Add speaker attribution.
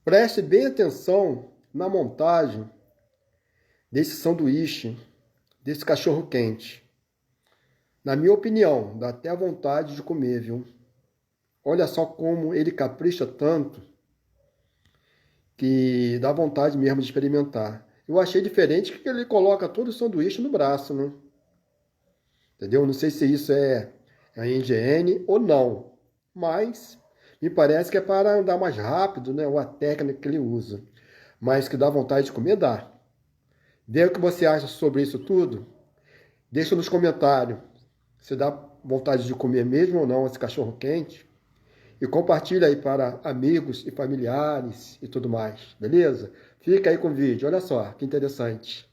Speaker 1: Preste bem atenção na montagem desse sanduíche, desse cachorro quente. Na minha opinião, dá até vontade de comer, viu? Olha só como ele capricha tanto que dá vontade mesmo de experimentar. Eu achei diferente que ele coloca todo o sanduíche no braço, né? Entendeu? Não sei se isso é a higiene ou não, mas me parece que é para andar mais rápido, né? Ou a técnica que ele usa. Mas que dá vontade de comer, dá. Vê o que você acha sobre isso tudo. Deixa nos comentários se dá vontade de comer mesmo ou não esse cachorro quente. E compartilha aí para amigos e familiares e tudo mais, beleza? Fica aí com o vídeo, olha só, que interessante.